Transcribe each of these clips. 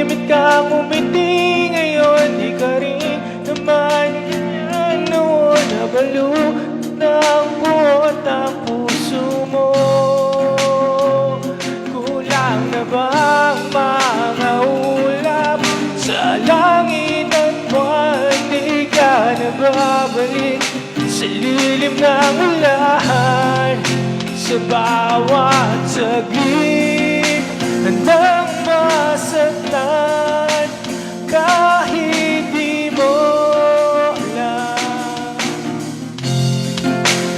pilit kang umiti ngayon, di ka rin naman noon. Nabalo ng buot ang puso mo. Kulang na ba ang mga ulap sa langit at buwan? Di ka na babalik sa lilim ng ulan. Sa bawat saglit handang masaktan kahit di mo alam.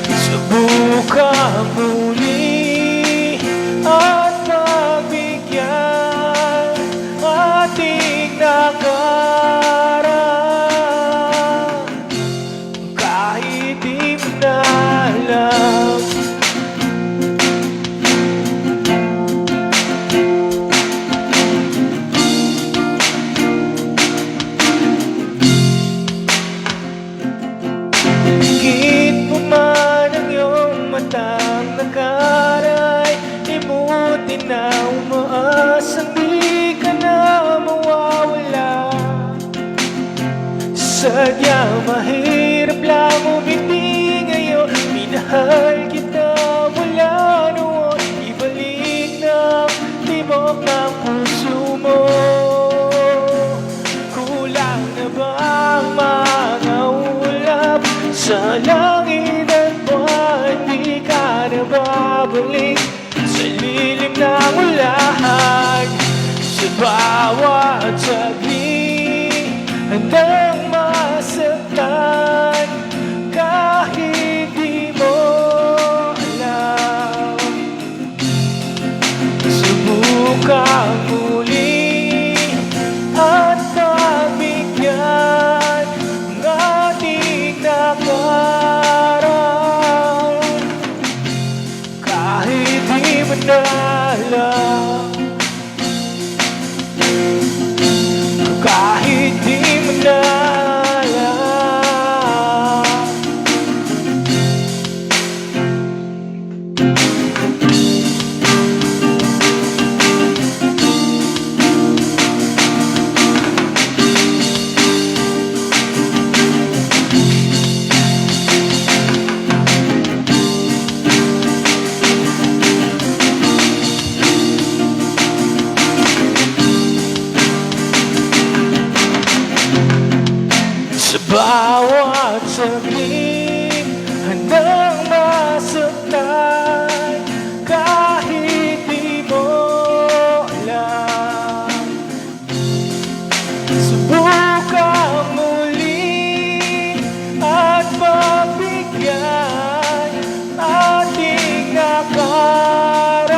Subukan muli at pagbigyan ating nakaraan kahit di mo na alam. Higit mo man ang iyong matang nakaray, limutin na umaasang di ka na mawawala. Sadyang mahirap lang umiti ngayon, minahal kita mula noon. Ibalik ng timok ng puso mo. Kulang na ba ang mga ulap sa langit at buwan? Di ka na babalik sa lilim ng ulan. Sa bawat saglit handang masaktan kahit di mo alam. Subukan muli at pagbigyan ang ating nakaraan kahit di mo na alam. Kahit di mo na alam. Sa bawat saglit handang masaktan kahit di mo alam. Subukan muli at pagbigyan ating nakaraan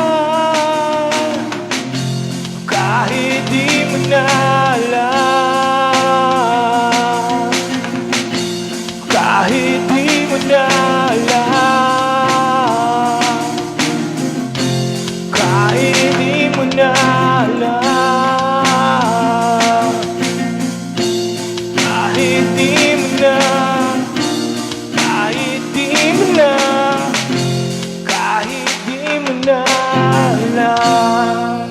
kahit di mo na alam. Kahit di mo na alam. Kahit di mo na alam. Kahit di mo na. Kahit di mo na. Kahit di mo na alam.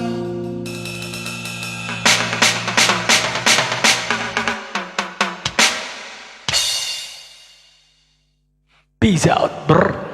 Peace out, brr.